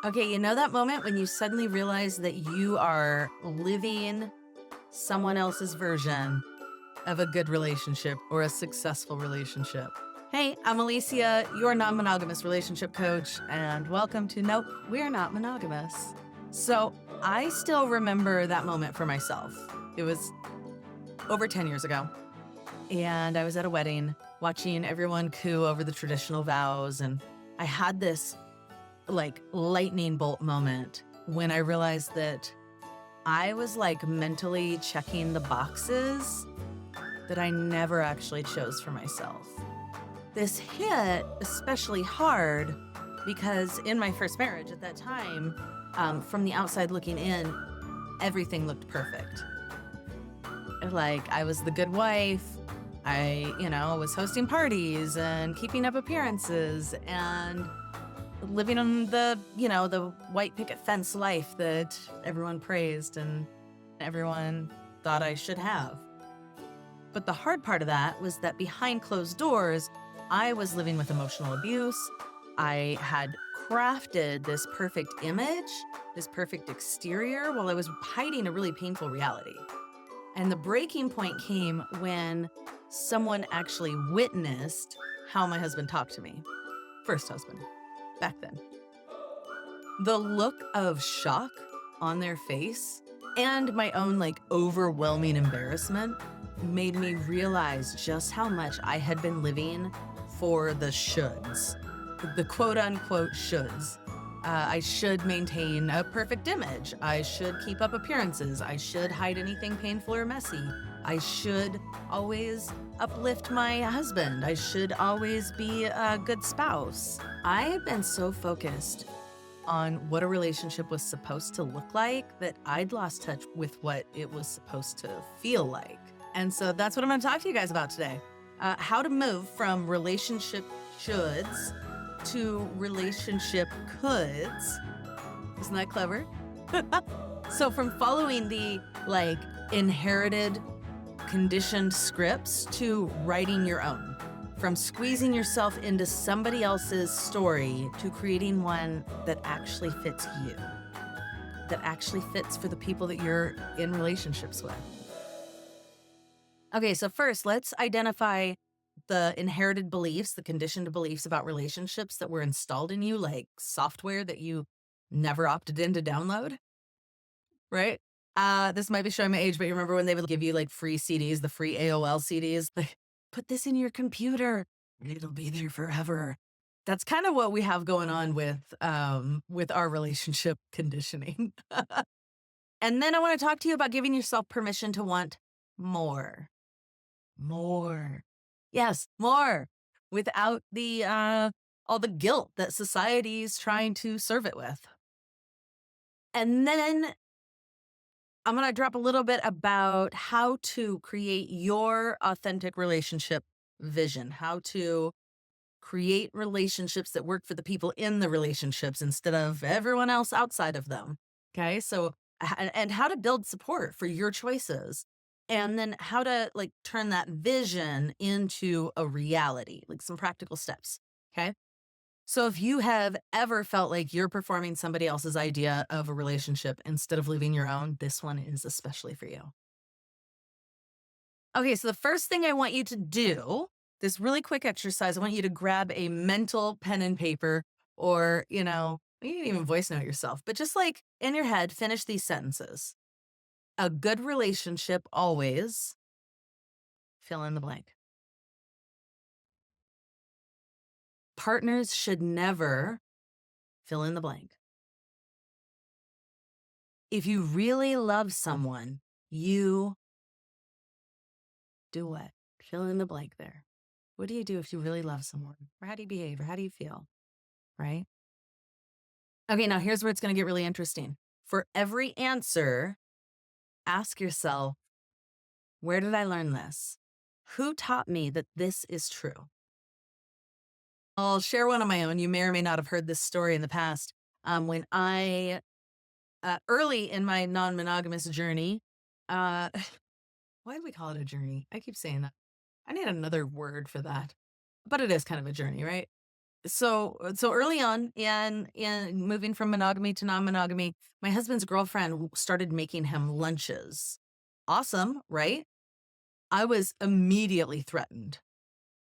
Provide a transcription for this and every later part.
Okay, you know that moment when you suddenly realize that you are living someone else's version of a good relationship or a successful relationship? Hey, I'm Alicia, your non monogamous relationship coach, and welcome to Nope, We're Not Monogamous. So, I still remember that moment for myself. It was over 10 years ago, and I was at a wedding watching everyone coo over the traditional vows, and I had this like lightning bolt moment when I realized that I was like mentally checking the boxes that I never actually chose for myself. This hit especially hard because in my first marriage at that time, from the outside looking in, everything looked perfect. Like I was the good wife. I was hosting parties and keeping up appearances and living on the white picket fence life that everyone praised and everyone thought I should have. But the hard part of that was that behind closed doors, I was living with emotional abuse. I had crafted this perfect image, this perfect exterior, while I was hiding a really painful reality. And the breaking point came when someone actually witnessed how my husband talked to me. First husband, back then. The look of shock on their face and my own like overwhelming embarrassment made me realize just how much I had been living for the shoulds, the quote unquote shoulds. I should maintain a perfect image. I should keep up appearances. I should hide anything painful or messy. I should always uplift my husband. I should always be a good spouse. I had been so focused on what a relationship was supposed to look like that I'd lost touch with what it was supposed to feel like. And so that's what I'm going to talk to you guys about today. How to move from relationship shoulds to relationship coulds. Isn't that clever? So from following the inherited conditioned scripts to writing your own. From squeezing yourself into somebody else's story to creating one that actually fits you, that actually fits for the people that you're in relationships with. Okay, so first, let's identify the inherited beliefs, the conditioned beliefs about relationships that were installed in you, like software that you never opted in to download, right? This might be showing my age, but you remember when they would give you like free CDs, the free AOL CDs? Like, put this in your computer and it'll be there forever. That's kind of what we have going on with our relationship conditioning. And then I want to talk to you about giving yourself permission to want more. More. Yes, more. Without the all the guilt that society's trying to serve it with. And then I'm going to drop a little bit about how to create your authentic relationship vision, how to create relationships that work for the people in the relationships instead of everyone else outside of them. Okay. So, and how to build support for your choices. And then how to turn that vision into a reality, like some practical steps. Okay. So if you have ever felt like you're performing somebody else's idea of a relationship instead of living your own, this one is especially for you. Okay, so the first thing I want you to do, this really quick exercise, I want you to grab a mental pen and paper or, you can even voice note yourself, but just like in your head, finish these sentences. A good relationship always fill in the blank. Partners should never fill in the blank. If you really love someone, you do what? Fill in the blank there. What do you do if you really love someone? Or how do you behave? Or how do you feel? Right? Okay, now here's where it's going to get really interesting. For every answer, ask yourself, where did I learn this? Who taught me that this is true? I'll share one of my own. You may or may not have heard this story in the past. When I, early in my non-monogamous journey, uh, why do we call it a journey? I keep saying that. I need another word for that. But it is kind of a journey, right? So early on in moving from monogamy to non-monogamy, my husband's girlfriend started making him lunches. Awesome, right? I was immediately threatened.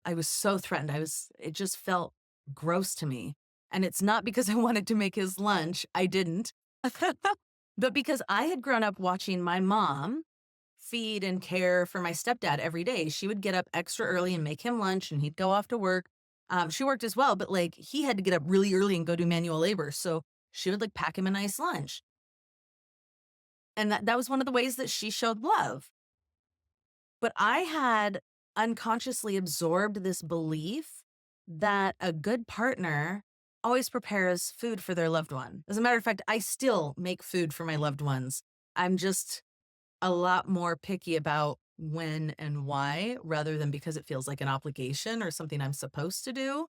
I was so threatened. It just felt gross to me. And it's not because I wanted to make his lunch. I didn't. But because I had grown up watching my mom feed and care for my stepdad every day. She would get up extra early and make him lunch, and he'd go off to work. She worked as well, but like he had to get up really early and go do manual labor. So she would like pack him a nice lunch. And that was one of the ways that she showed love. But I had unconsciously absorbed this belief that a good partner always prepares food for their loved one. As a matter of fact, I still make food for my loved ones. I'm just a lot more picky about when and why rather than because it feels like an obligation or something I'm supposed to do.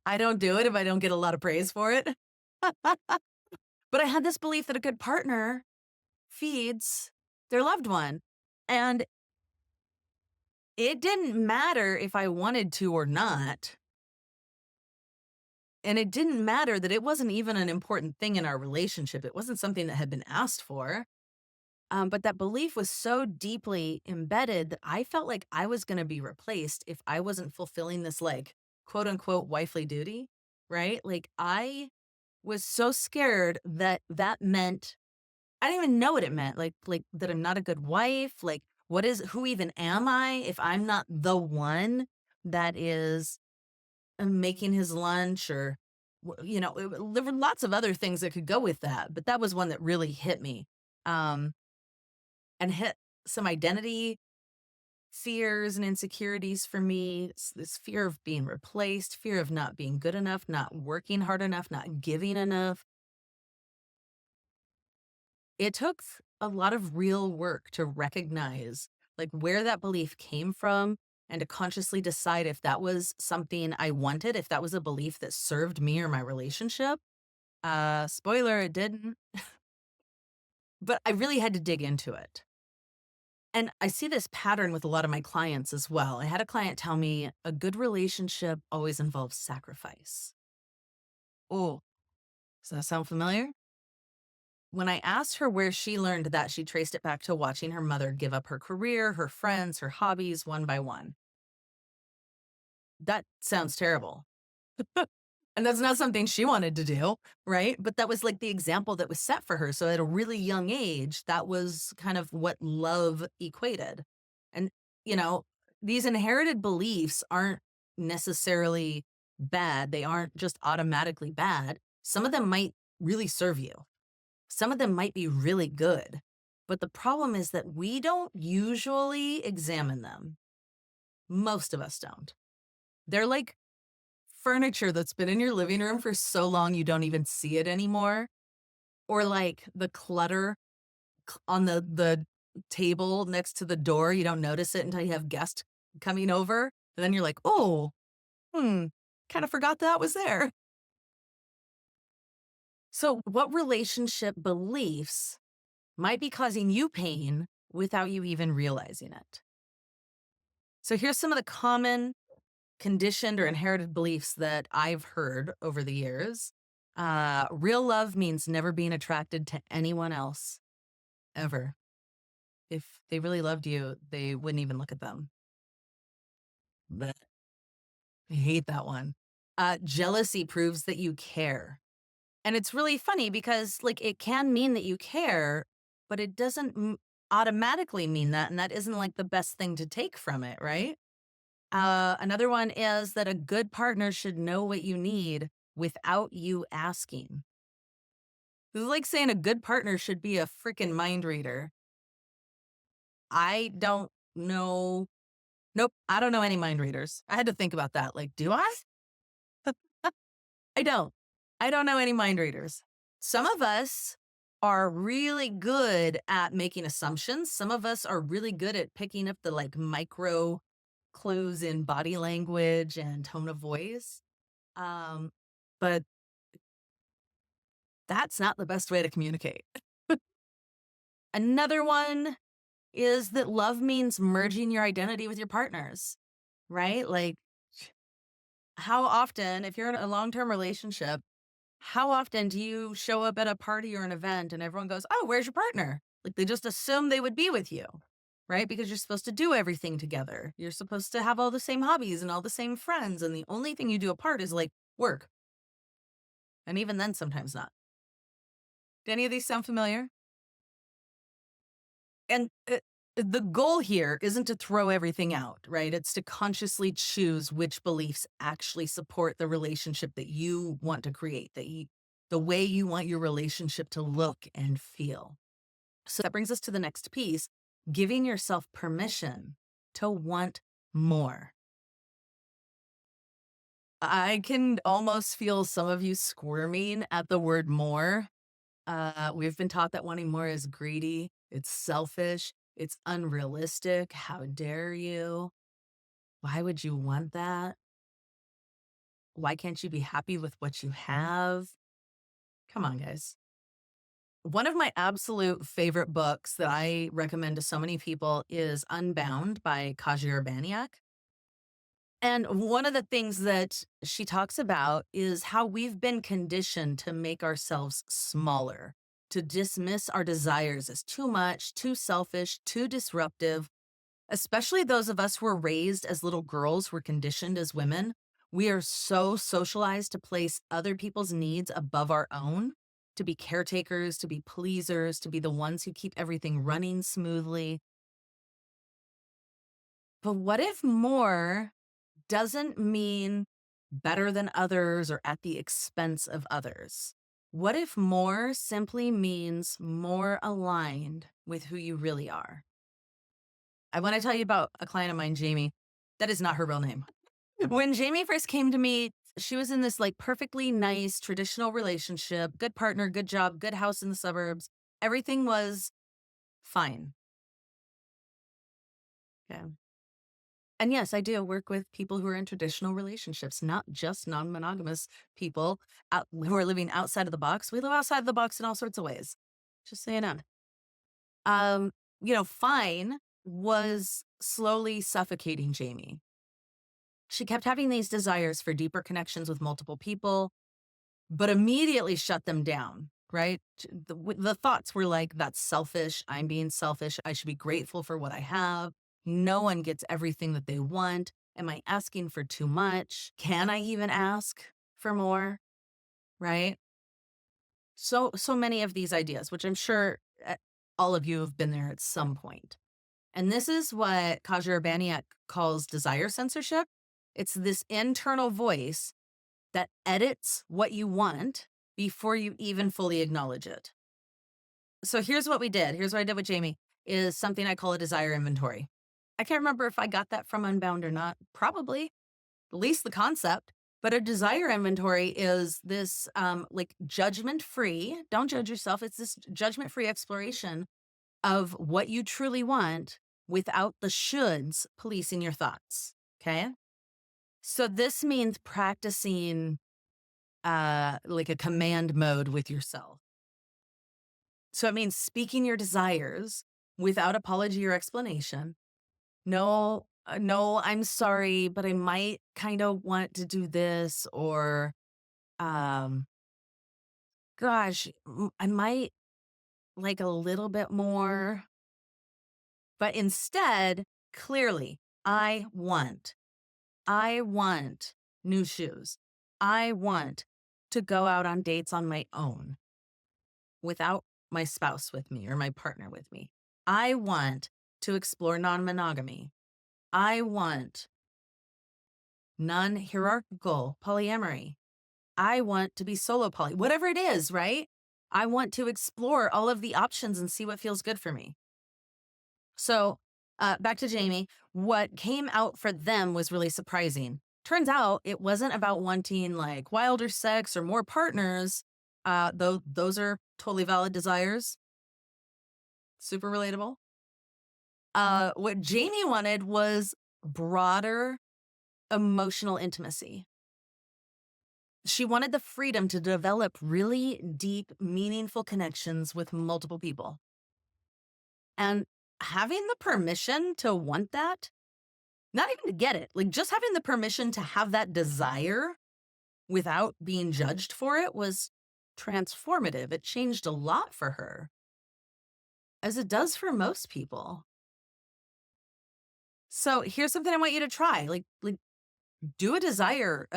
I don't do it if I don't get a lot of praise for it. But I had this belief that a good partner feeds their loved one. And it didn't matter if I wanted to or not. And it didn't matter that it wasn't even an important thing in our relationship. It wasn't something that had been asked for. But that belief was so deeply embedded that I felt like I was going to be replaced if I wasn't fulfilling this, like, quote unquote, wifely duty, right? Like, I was so scared that that meant, I didn't even know what it meant. Like that I'm not a good wife. Like, who even am I if I'm not the one that is making his lunch or, there were lots of other things that could go with that. But that was one that really hit me. Um, and hit some identity fears and insecurities for me. This fear of being replaced, fear of not being good enough, not working hard enough, not giving enough. It took a lot of real work to recognize like where that belief came from and to consciously decide if that was something I wanted, if that was a belief that served me or my relationship. Spoiler, it didn't, but I really had to dig into it. And I see this pattern with a lot of my clients as well. I had a client tell me a good relationship always involves sacrifice. Oh, does that sound familiar? When I asked her where she learned that, she traced it back to watching her mother give up her career, her friends, her hobbies one by one. That sounds terrible. And that's not something she wanted to do, right? But that was like the example that was set for her. So at a really young age, that was kind of what love equated. And, you know, these inherited beliefs aren't necessarily bad. They aren't just automatically bad. Some of them might really serve you. Some of them might be really good. But the problem is that we don't usually examine them. Most of us don't. They're like furniture that's been in your living room for so long you don't even see it anymore, or like the clutter on the table next to the door, you don't notice it until you have guests coming over, and then you're like, "Oh, hmm, kind of forgot that was there." So, what relationship beliefs might be causing you pain without you even realizing it? So, here's some of the common conditioned or inherited beliefs that I've heard over the years. Real love means never being attracted to anyone else ever. If they really loved you, they wouldn't even look at them. Blech. I hate that one. Jealousy proves that you care. And it's really funny because, like, it can mean that you care, but it doesn't automatically mean that. And that isn't like the best thing to take from it, right? Another one is that a good partner should know what you need without you asking. This is like saying a good partner should be a freaking mind reader. I don't know. Nope, I don't know any mind readers. I had to think about that. Like, do I? I don't. I don't know any mind readers. Some of us are really good at making assumptions. Some of us are really good at picking up the like micro clues in body language and tone of voice. Um, but that's not the best way to communicate. Another one is that love means merging your identity with your partner's, right? Like, how often, if you're in a long-term relationship, how often do you show up at a party or an event and everyone goes, "Oh, where's your partner?" Like they just assume they would be with you, right? Because you're supposed to do everything together. You're supposed to have all the same hobbies and all the same friends. And the only thing you do apart is like work. And even then, sometimes not. Do any of these sound familiar? And the goal here isn't to throw everything out, right? It's to consciously choose which beliefs actually support the relationship that you want to create, the way you want your relationship to look and feel. So that brings us to the next piece, giving yourself permission to want more. I can almost feel some of you squirming at the word more. We've been taught that wanting more is greedy, it's selfish, it's unrealistic. How dare you? Why would you want that? Why can't you be happy with what you have? Come on, guys. One of my absolute favorite books that I recommend to so many people is Unbound by Kaji Urbaniak. And one of the things that she talks about is how we've been conditioned to make ourselves smaller, to dismiss our desires as too much, too selfish, too disruptive, especially those of us who were raised as little girls, were conditioned as women. We are so socialized to place other people's needs above our own, to be caretakers, to be pleasers, to be the ones who keep everything running smoothly. But what if more doesn't mean better than others or at the expense of others? What if more simply means more aligned with who you really are? I want to tell you about a client of mine, Jamie. That is not her real name. When Jamie first came to me, she was in this like perfectly nice traditional relationship, good partner, good job, good house in the suburbs. Everything was fine. Okay. And yes, I do work with people who are in traditional relationships, not just non-monogamous people who are living outside of the box. We live outside the box in all sorts of ways. Just so you know. Um, fine was slowly suffocating Jamie. She kept having these desires for deeper connections with multiple people, but immediately shut them down, right? The thoughts were like, that's selfish. I'm being selfish. I should be grateful for what I have. No one gets everything that they want. Am I asking for too much? Can I even ask for more? Right? So many of these ideas, which I'm sure all of you have been there at some point. And this is what Kaja Urbaniak calls desire censorship. It's this internal voice that edits what you want before you even fully acknowledge it. So here's what we did. Here's what I did with Jamie is something I call a desire inventory. I can't remember if I got that from Unbound or not. Probably, at least the concept. But a desire inventory is this like judgment free, don't judge yourself. It's this judgment free exploration of what you truly want without the shoulds policing your thoughts. Okay. So this means practicing like a command mode with yourself. So it means speaking your desires without apology or explanation. No, no, I'm sorry, but I might kind of want to do this, or um, gosh, I might like a little bit more. But instead, clearly, I want new shoes. I want to go out on dates on my own without my spouse with me or my partner with me. I want to explore non-monogamy. I want non-hierarchical polyamory. I want to be solo poly, whatever it is, right? I want to explore all of the options and see what feels good for me. So, back to Jamie, what came out for them was really surprising. Turns out it wasn't about wanting like wilder sex or more partners, though those are totally valid desires, super relatable. What Jamie wanted was broader emotional intimacy. She wanted the freedom to develop really deep, meaningful connections with multiple people. And having the permission to want that Not even to get it, like just having the permission to have that desire without being judged for it was transformative. It changed a lot for her, as it does for most people. So here's something I want you to try. Like do a desire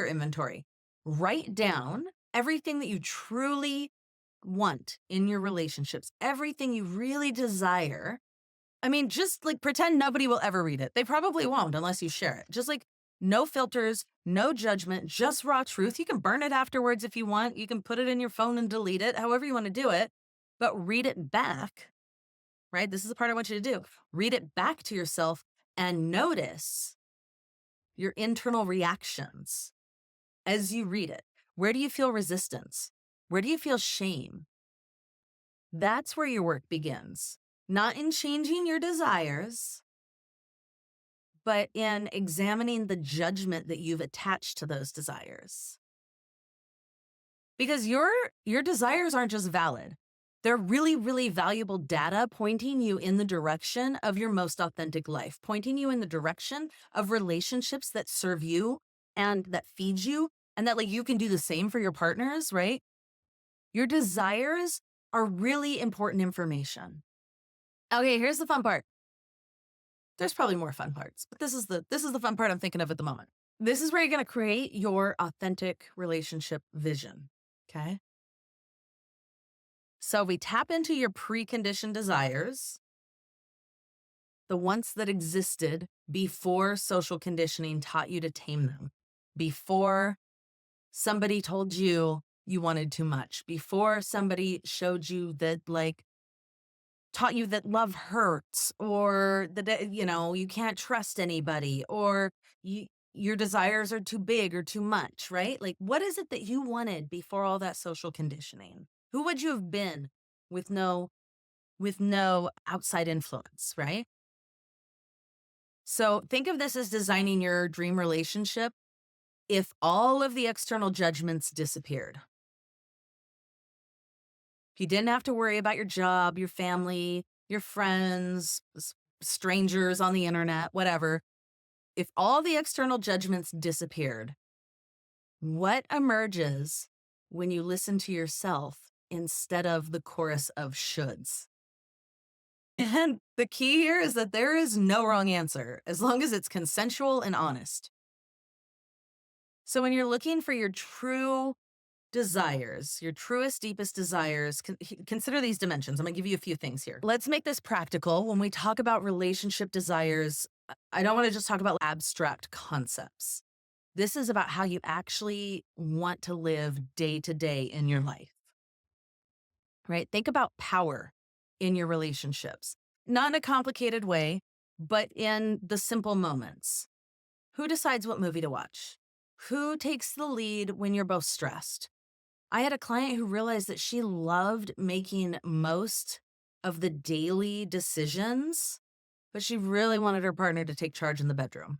inventory. Write down everything that you truly want in your relationships, everything you really desire. I mean, just like pretend nobody will ever read it. They probably won't unless you share it. Just like no filters, no judgment, just raw truth. You can burn it afterwards if you want. You can put it in your phone and delete it, however you want to do it, but read it back, right? This is the part I want you to do. Read it back to yourself and notice your internal reactions as you read it. Where do you feel resistance? Where do you feel shame? That's where your work begins. Not in changing your desires, but in examining the judgment that you've attached to those desires. Because your desires aren't just valid. They're really, really valuable data pointing you in the direction of your most authentic life, pointing you in the direction of relationships that serve you and that feed you, and that like you can do the same for your partners, right? Your desires are really important information. Okay, here's the fun part. There's probably more fun parts, but this is the fun part I'm thinking of at the moment. This is where you're going to create your authentic relationship vision, okay? So we tap into your preconditioned desires, the ones that existed before social conditioning taught you to tame them, before somebody told you you wanted too much, before somebody showed you that like taught you that love hurts, or that, you can't trust anybody, or your desires are too big or too much, right? Like, what is it that you wanted before all that social conditioning? Who would you have been with no outside influence, right? So think of this as designing your dream relationship if all of the external judgments disappeared. If you didn't have to worry about your job, your family, your friends, strangers on the internet, whatever. If all the external judgments disappeared, what emerges when you listen to yourself instead of the chorus of shoulds? And the key here is that there is no wrong answer as long as it's consensual and honest. So when you're looking for your true desires, your truest, deepest desires, consider these dimensions. I'm going to give you a few things here. Let's make this practical. When we talk about relationship desires, I don't want to just talk about abstract concepts. This is about how you actually want to live day to day in your life, right? Think about power in your relationships, not in a complicated way, but in the simple moments. Who decides what movie to watch? Who takes the lead when you're both stressed? I had a client who realized that she loved making most of the daily decisions, but she really wanted her partner to take charge in the bedroom.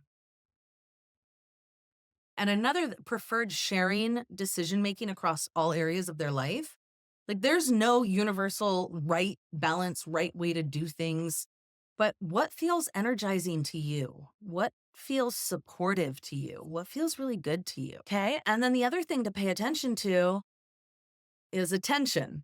And another that preferred sharing decision-making across all areas of their life. Like there's no universal right balance, right way to do things, but what feels energizing to you? What feels supportive to you? What feels really good to you? Okay. And then the other thing to pay attention to is attention.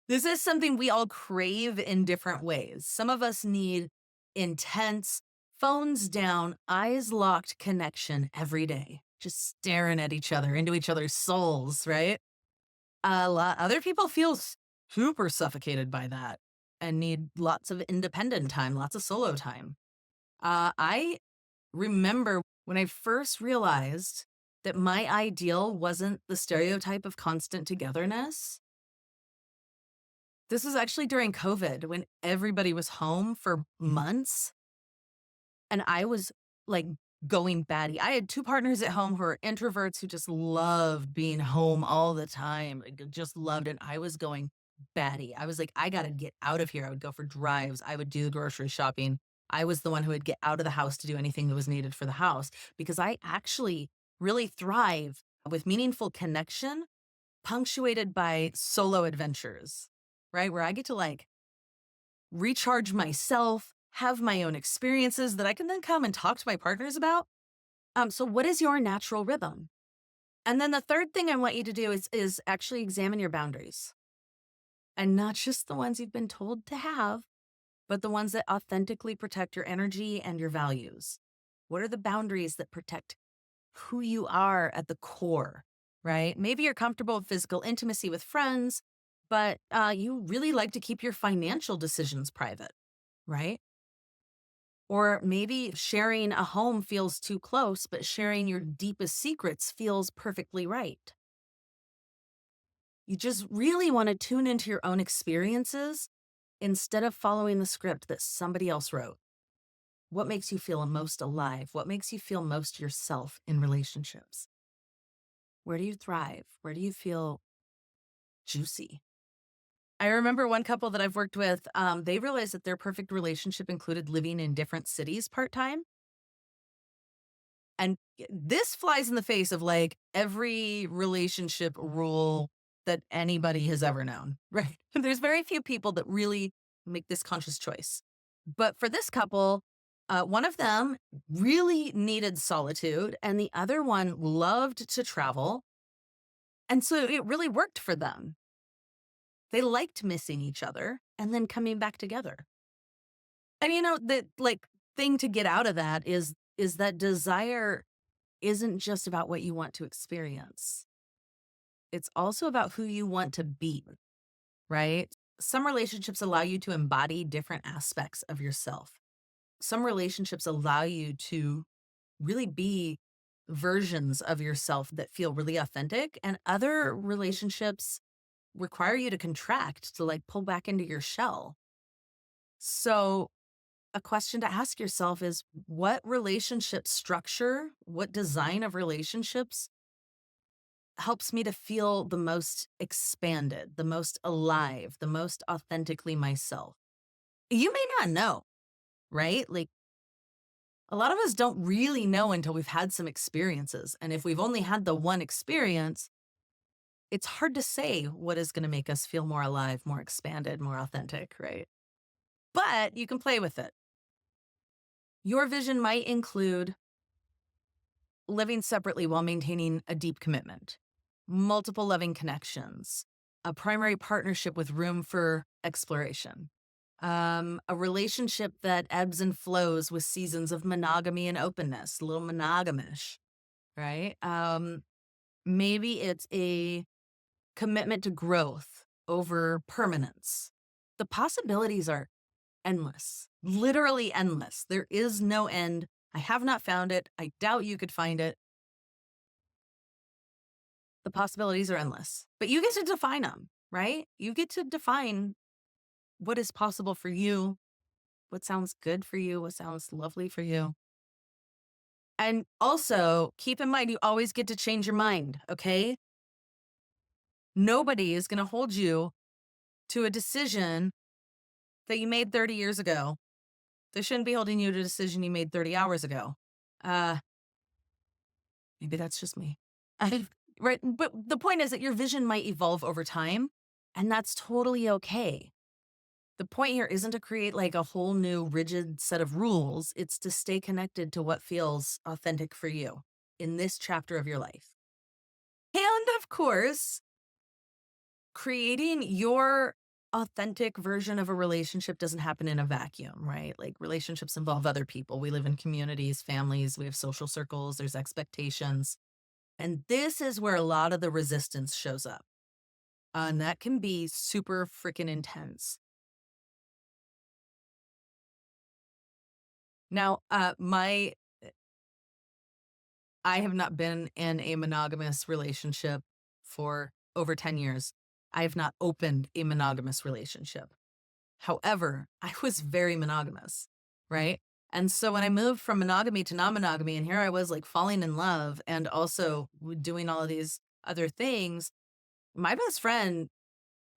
This is something we all crave in different ways. Some of us need intense, phones down, eyes locked connection every day, just staring at each other, into each other's souls, right? Other people feel super suffocated by that and need lots of independent time, lots of solo time. I remember when I first realized that my ideal wasn't the stereotype of constant togetherness. This was actually during COVID when everybody was home for months and I was like going batty. I had two partners at home who were introverts who just loved being home all the time, like, just loved it. I was going batty. I was like, I got to get out of here. I would go for drives. I would do the grocery shopping. I was the one who would get out of the house to do anything that was needed for the house because I actually really thrive with meaningful connection punctuated by solo adventures, right? Where I get to like recharge myself, have my own experiences that I can then come and talk to my partners about. So what is your natural rhythm? And then the third thing I want you to do is actually examine your boundaries. And not just the ones you've been told to have, but the ones that authentically protect your energy and your values. What are the boundaries that protect who you are at the core, right? Maybe you're comfortable with physical intimacy with friends, but you really like to keep your financial decisions private, right? Or maybe sharing a home feels too close, but sharing your deepest secrets feels perfectly right. You just really want to tune into your own experiences instead of following the script that somebody else wrote. What makes you feel most alive? What makes you feel most yourself in relationships? Where do you thrive? Where do you feel juicy? I remember one couple that I've worked with, they realized that their perfect relationship included living in different cities part time. And this flies in the face of like every relationship rule that anybody has ever known, right? There's very few people that really make this conscious choice. But for this couple, one of them really needed solitude, and the other one loved to travel. And so it really worked for them. They liked missing each other and then coming back together. And the like thing to get out of that is that desire isn't just about what you want to experience. It's also about who you want to be, right? Some relationships allow you to embody different aspects of yourself. Some relationships allow you to really be versions of yourself that feel really authentic, and other relationships require you to contract, to like pull back into your shell. So, a question to ask yourself is, what relationship structure, what design of relationships helps me to feel the most expanded, the most alive, the most authentically myself? You may not know, right? Like, a lot of us don't really know until we've had some experiences. And if we've only had the one experience, it's hard to say what is going to make us feel more alive, more expanded, more authentic, right? But you can play with it. Your vision might include living separately while maintaining a deep commitment, multiple loving connections, a primary partnership with room for exploration, a relationship that ebbs and flows with seasons of monogamy and openness, a little monogamish, right? Maybe it's a commitment to growth over permanence. The possibilities are endless, literally endless. There is no end. I have not found it. I doubt you could find it. The possibilities are endless, but you get to define them, right? You get to define what is possible for you, what sounds good for you, what sounds lovely for you. And also keep in mind, you always get to change your mind, okay? Nobody is going to hold you to a decision that you made 30 years ago. They shouldn't be holding you to a decision you made 30 hours ago. Uh, Maybe that's just me. Right. But the point is that your vision might evolve over time, and that's totally okay. The point here isn't to create like a whole new rigid set of rules. It's to stay connected to what feels authentic for you in this chapter of your life. And of course, creating your authentic version of a relationship doesn't happen in a vacuum, right? Like relationships involve other people. We live in communities, families, we have social circles, there's expectations. And this is where a lot of the resistance shows up. And that can be super freaking intense. Now, I have not been in a monogamous relationship for over 10 years. I have not opened a monogamous relationship. However, I was very monogamous, right? And so when I moved from monogamy to non-monogamy, and here I was like falling in love and also doing all of these other things, my best friend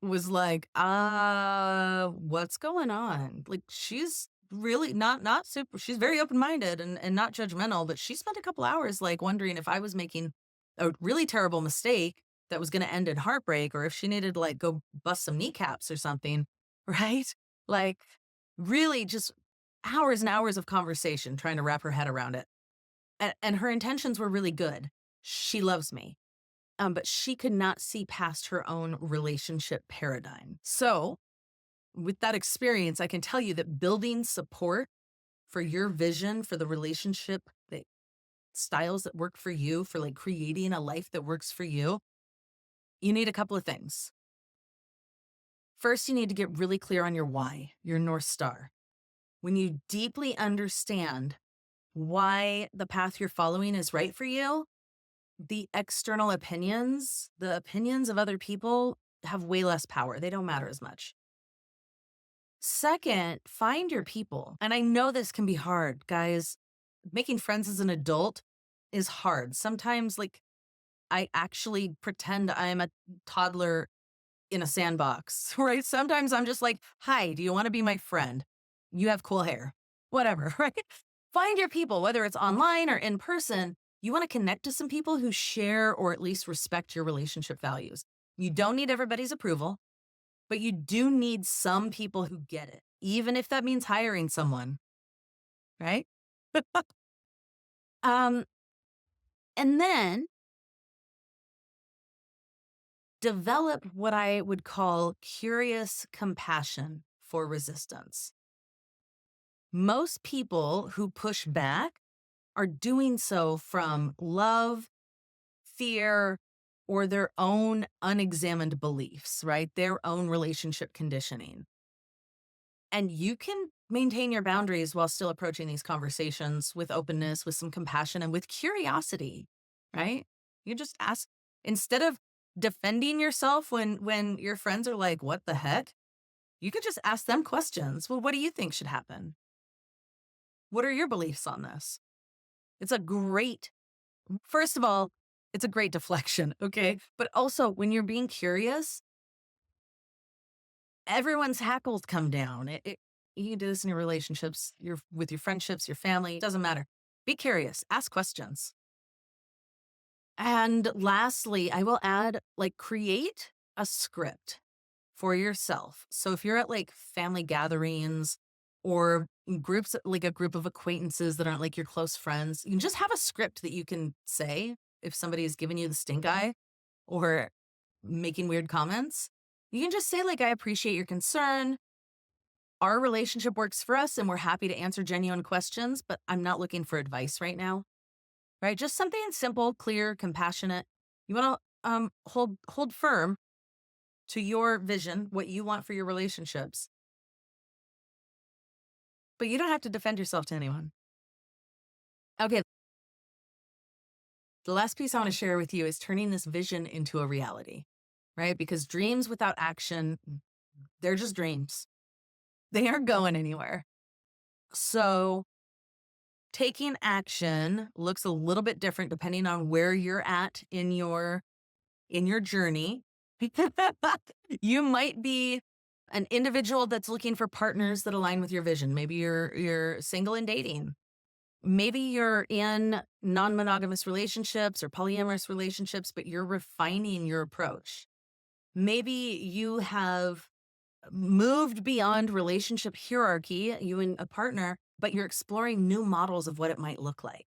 was like, what's going on? Like she's really not super, she's very open-minded and not judgmental, but she spent a couple hours like wondering if I was making a really terrible mistake that was going to end in heartbreak, or if she needed to like go bust some kneecaps or something, right? Like really just hours and hours of conversation trying to wrap her head around it. And her intentions were really good. She loves me. But she could not see past her own relationship paradigm. So, with that experience, I can tell you that building support for your vision for the relationship that styles that work for you, for like creating a life that works for you, you need a couple of things. First, you need to get really clear on your why, your North Star. When you deeply understand why the path you're following is right for you, the external opinions, the opinions of other people have way less power. They don't matter as much. Second, find your people. And I know this can be hard, guys. Making friends as an adult is hard. Sometimes, like, I actually pretend I'm a toddler in a sandbox, right? Sometimes I'm just like, hi, do you want to be my friend? You have cool hair, whatever, right? Find your people, whether it's online or in person. You want to connect to some people who share or at least respect your relationship values. You don't need everybody's approval, but you do need some people who get it, even if that means hiring someone, right? Um, and then develop what I would call curious compassion for resistance. Most people who push back are doing so from love, fear, or their own unexamined beliefs, right? Their own relationship conditioning. And you can maintain your boundaries while still approaching these conversations with openness, with some compassion, and with curiosity, right? You just ask instead of defending yourself when your friends are like, "What the heck?" You could just ask them questions. Well, what do you think should happen? What are your beliefs on this? It's a great First of all, it's a great deflection, okay? But also, when you're being curious, everyone's hackles come down. You can do this in your relationships, with your friendships, your family, it doesn't matter. Be curious, ask questions. And lastly, I will add, like, create a script for yourself. So if you're at like family gatherings or groups, like a group of acquaintances that aren't like your close friends, you can just have a script that you can say if somebody is giving you the stink eye or making weird comments. You can just say, like, I appreciate your concern. Our relationship works for us and we're happy to answer genuine questions, but I'm not looking for advice right now. Right? Just something simple, clear, compassionate. You want to hold firm to your vision, what you want for your relationships. But you don't have to defend yourself to anyone. Okay, the last piece I want to share with you is turning this vision into a reality, right? Because dreams without action, they're just dreams. They aren't going anywhere. So taking action looks a little bit different depending on where you're at in your journey. You might be an individual that's looking for partners that align with your vision. Maybe you're single and dating. Maybe you're in non-monogamous relationships or polyamorous relationships, but you're refining your approach. Maybe you have moved beyond relationship hierarchy, you and a partner, but you're exploring new models of what it might look like.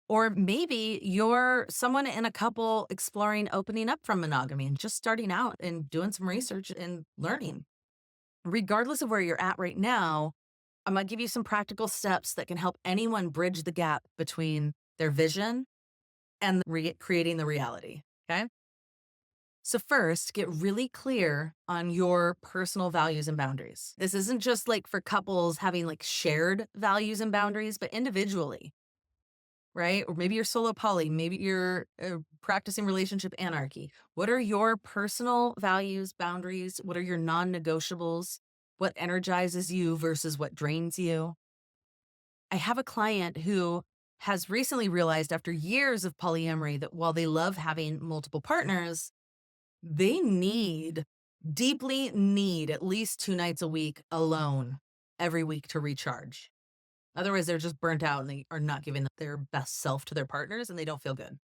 Or maybe you're someone in a couple exploring opening up from monogamy and just starting out and doing some research and learning. Regardless of where you're at right now, I'm going to give you some practical steps that can help anyone bridge the gap between their vision and creating the reality. Okay. So, first, get really clear on your personal values and boundaries. This isn't just like for couples having like shared values and boundaries, but individually, right? Or maybe you're solo poly, maybe you're practicing relationship anarchy. What are your personal values, boundaries? What are your non negotiables? What energizes you versus what drains you? I have a client who has recently realized after years of polyamory that while they love having multiple partners, they deeply need at least 2 nights a week alone every week to recharge. Otherwise, they're just burnt out and they are not giving their best self to their partners and they don't feel good.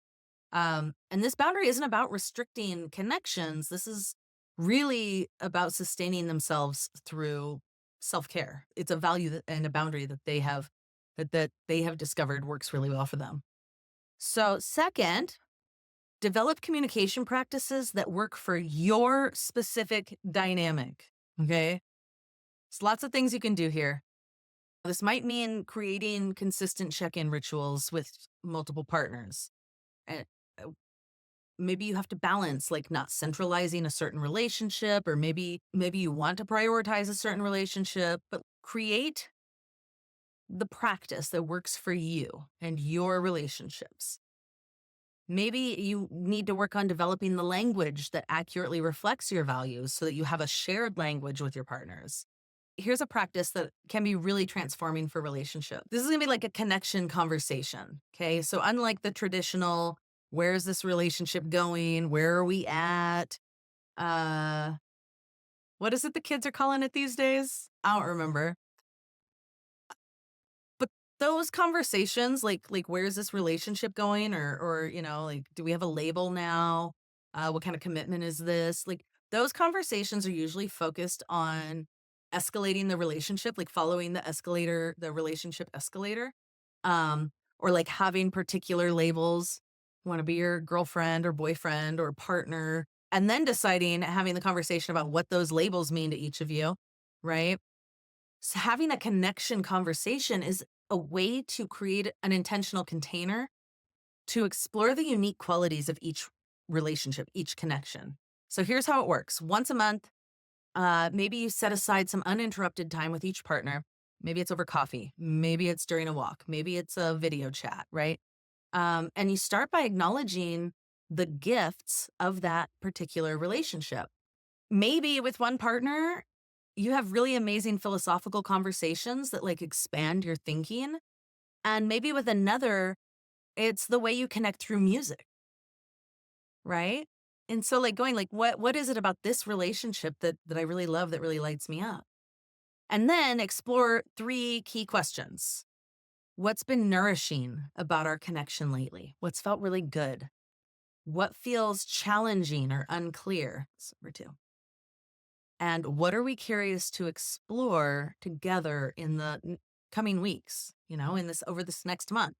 And this boundary isn't about restricting connections. This is really about sustaining themselves through self-care. It's a value and a boundary that they have discovered works really well for them. So, second, develop communication practices that work for your specific dynamic. Okay. There's lots of things you can do here. This might mean creating consistent check in rituals with multiple partners. And uh, maybe you have to balance, like, not centralizing a certain relationship, or maybe you want to prioritize a certain relationship, but create the practice that works for you and your relationships. Maybe you need to work on developing the language that accurately reflects your values so that you have a shared language with your partners. Here's a practice that can be really transforming for relationship. This is going to be like a connection conversation. Okay. So, unlike the traditional, where's this relationship going? Where are we at? Uh, what is it the kids are calling it these days? I don't remember. But those conversations, like where's this relationship going, or like, do we have a label now? What kind of commitment is this? Like, those conversations are usually focused on escalating the relationship, like following the relationship escalator, um, or like having particular labels. Want to be your girlfriend or boyfriend or partner, and then having the conversation about what those labels mean to each of you, right? So having a connection conversation is a way to create an intentional container to explore the unique qualities of each relationship, each connection. So here's how it works. Once a month, maybe you set aside some uninterrupted time with each partner. Maybe it's over coffee. Maybe it's during a walk. Maybe it's a video chat, right? And you start by acknowledging the gifts of that particular relationship. Maybe with one partner, you have really amazing philosophical conversations that like expand your thinking. And maybe with another, it's the way you connect through music, right? And so like going like what is it about this relationship that I really love that really lights me up? And then explore three key questions. What's been nourishing about our connection lately? What's felt really good? What feels challenging or unclear? That's number two. And what are we curious to explore together in the coming weeks, in this over this next month?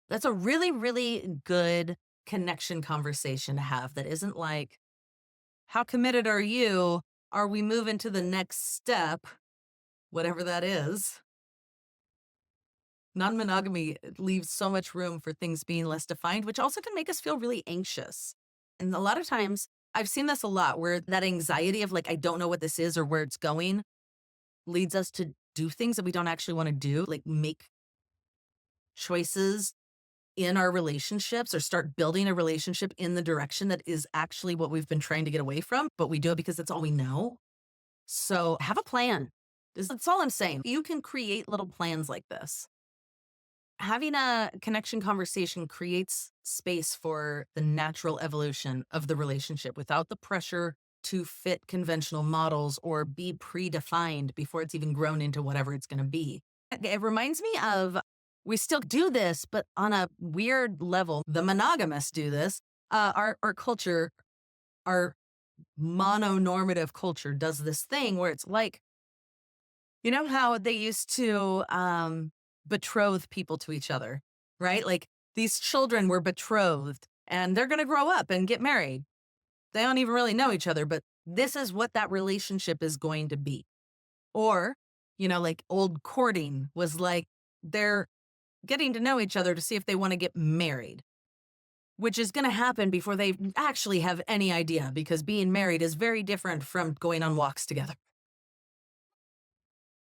That's a really, really good connection conversation to have that isn't like, how committed are you? Are we moving to the next step, whatever that is? Non monogamy leaves so much room for things being less defined, which also can make us feel really anxious. And a lot of times, I've seen this a lot where that anxiety of like, I don't know what this is or where it's going leads us to do things that we don't actually want to do, like make choices in our relationships or start building a relationship in the direction that is actually what we've been trying to get away from, but we do it because that's all we know. So have a plan. That's all I'm saying. You can create little plans like this. Having a connection conversation creates space for the natural evolution of the relationship without the pressure to fit conventional models or be predefined before it's even grown into whatever it's going to be. It reminds me of, we still do this, but on a weird level. The monogamists do this. Our culture, our mononormative culture does this thing where it's like, you know how they used to betroth people to each other, right? Like, these children were betrothed and they're going to grow up and get married. They don't even really know each other, but this is what that relationship is going to be. Or, like old courting was like they're getting to know each other to see if they want to get married, which is going to happen before they actually have any idea, because being married is very different from going on walks together.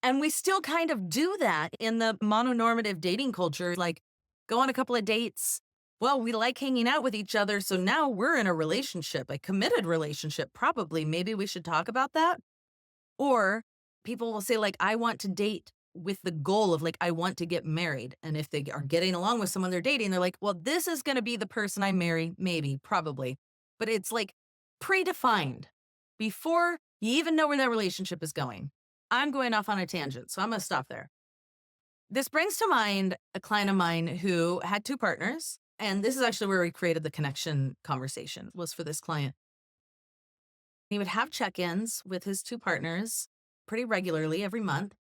And we still kind of do that in the mononormative dating culture, like go on a couple of dates. Well, we like hanging out with each other. So now we're in a relationship, a committed relationship, probably. Maybe we should talk about that. Or people will say, like, I want to date with the goal of, like, I want to get married. And if they are getting along with someone they're dating, they're like, well, this is going to be the person I marry. Maybe, probably. But it's like predefined before you even know where that relationship is going. I'm going off on a tangent, so I'm going to stop there. This brings to mind a client of mine who had two partners. And this is actually where we created the connection conversation, was for this client. He would have check-ins with his two partners pretty regularly every month.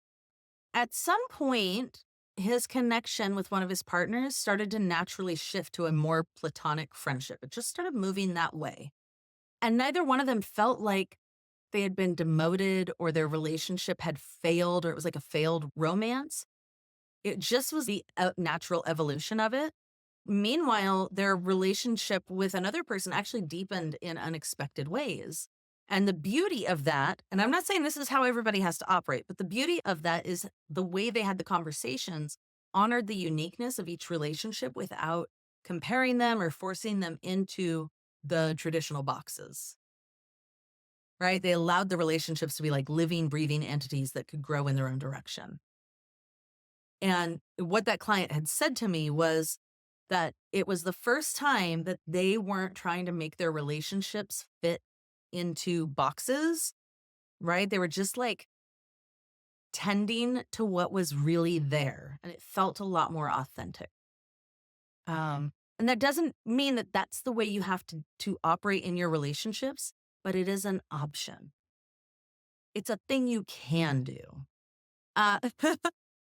At some point, his connection with one of his partners started to naturally shift to a more platonic friendship. It just started moving that way. And neither one of them felt like they had been demoted or their relationship had failed or it was like a failed romance. It just was the natural evolution of it. Meanwhile, their relationship with another person actually deepened in unexpected ways. And the beauty of that, and I'm not saying this is how everybody has to operate, but the beauty of that is the way they had the conversations honored the uniqueness of each relationship without comparing them or forcing them into the traditional boxes, right? They allowed the relationships to be like living, breathing entities that could grow in their own direction. And what that client had said to me was that it was the first time that they weren't trying to make their relationships fit into boxes, right? They were just like tending to what was really there, and it felt a lot more authentic. And that doesn't mean that that's the way you have to operate in your relationships, but it is an option. It's a thing you can do. Uh,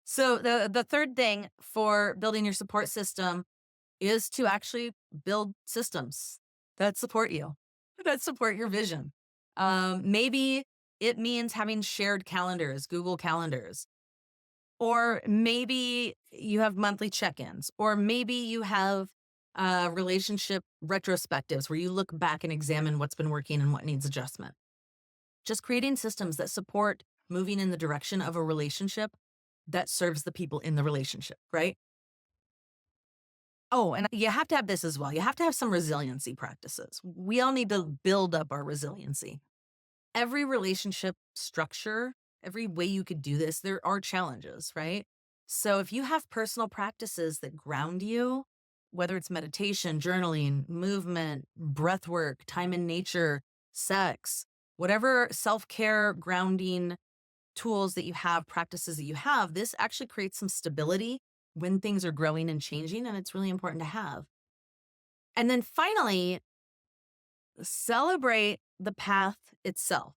so the third thing for building your support system is to actually build systems that support you, that support your vision. Maybe it means having shared calendars, Google calendars, or maybe you have monthly check-ins, or maybe you have relationship retrospectives where you look back and examine what's been working and what needs adjustment. Just creating systems that support moving in the direction of a relationship that serves the people in the relationship, right? Oh, and you have to have this as well. You have to have some resiliency practices. We all need to build up our resiliency. Every relationship structure, every way you could do this, there are challenges, right? So if you have personal practices that ground you, whether it's meditation, journaling, movement, breath work, time in nature, sex, whatever self care grounding tools that you have, practices that you have, this actually creates some stability when things are growing and changing, and it's really important to have. And then finally, celebrate the path itself.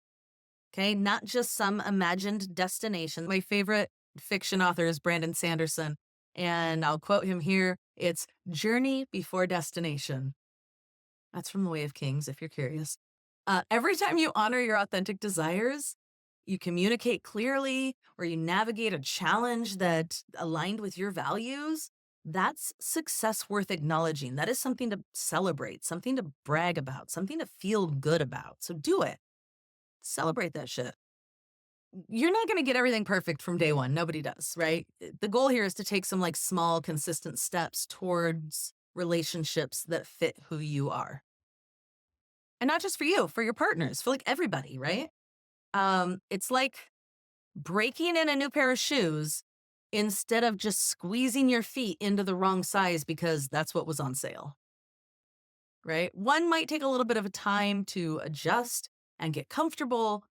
Okay, not just some imagined destination. My favorite fiction author is Brandon Sanderson, and I'll quote him here. It's journey before destination. That's from The Way of Kings, if you're curious. Every time you honor your authentic desires, you communicate clearly, or you navigate a challenge that aligned with your values, that's success worth acknowledging. That is something to celebrate, something to brag about, something to feel good about. So do it. Celebrate that shit. You're not going to get everything perfect from day one. Nobody does, right? The goal here is to take some like small, consistent steps towards relationships that fit who you are. And not just for you, for your partners, for like everybody, right? It's like breaking in a new pair of shoes instead of just squeezing your feet into the wrong size because that's what was on sale, right? One might take a little bit of a time to adjust and get comfortable,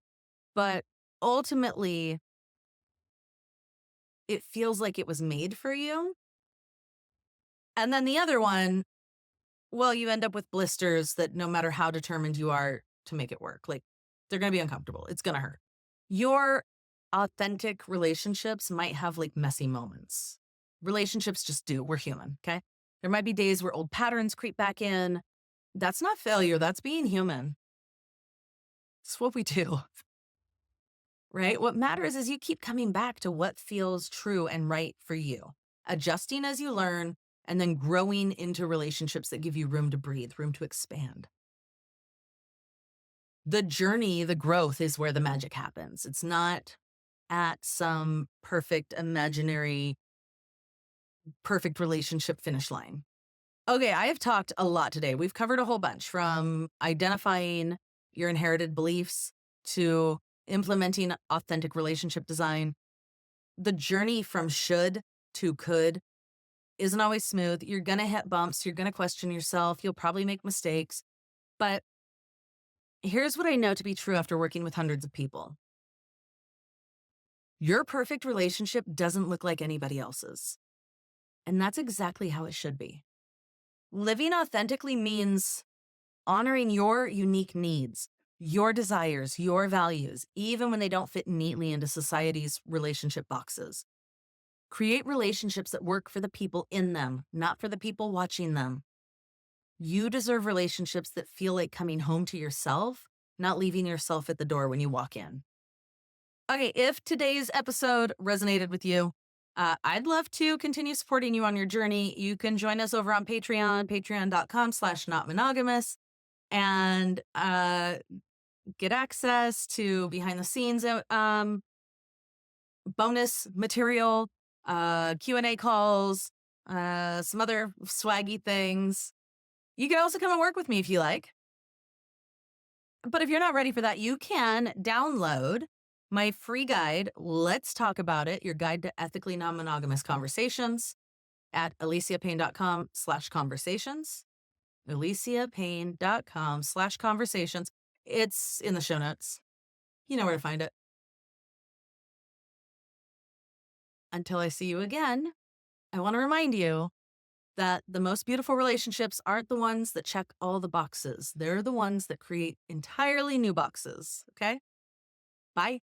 but ultimately it feels like it was made for you. And then the other one, well, you end up with blisters that no matter how determined you are to make it work, like they're going to be uncomfortable. It's going to hurt. Your authentic relationships might have like messy moments. Relationships just do. We're human, okay? There might be days where old patterns creep back in. That's not failure. That's being human. It's what we do, right? What matters is you keep coming back to what feels true and right for you, adjusting as you learn, and then growing into relationships that give you room to breathe, room to expand. The journey, the growth is where the magic happens. It's not at some perfect, imaginary, perfect relationship finish line. Okay, I have talked a lot today. We've covered a whole bunch from identifying your inherited beliefs to implementing authentic relationship design. The journey from should to could isn't always smooth. You're going to hit bumps. You're going to question yourself. You'll probably make mistakes. But here's what I know to be true after working with hundreds of people. Your perfect relationship doesn't look like anybody else's. And that's exactly how it should be. Living authentically means honoring your unique needs, your desires, your values, even when they don't fit neatly into society's relationship boxes. Create relationships that work for the people in them, not for the people watching them. You deserve relationships that feel like coming home to yourself, not leaving yourself at the door when you walk in. Okay, if today's episode resonated with you, I'd love to continue supporting you on your journey. You can join us over on Patreon, patreon.com/non-monogamous, and get access to behind the scenes bonus material, Q&A calls, some other swaggy things. You can also come and work with me if you like. But if you're not ready for that, you can download my free guide, Let's Talk About It, your guide to ethically non-monogamous conversations at aliciapayne.com/conversations. aliciapayne.com/conversations. It's in the show notes. You know where to find it. Until I see you again, I want to remind you that the most beautiful relationships aren't the ones that check all the boxes. They're the ones that create entirely new boxes. Okay? Bye.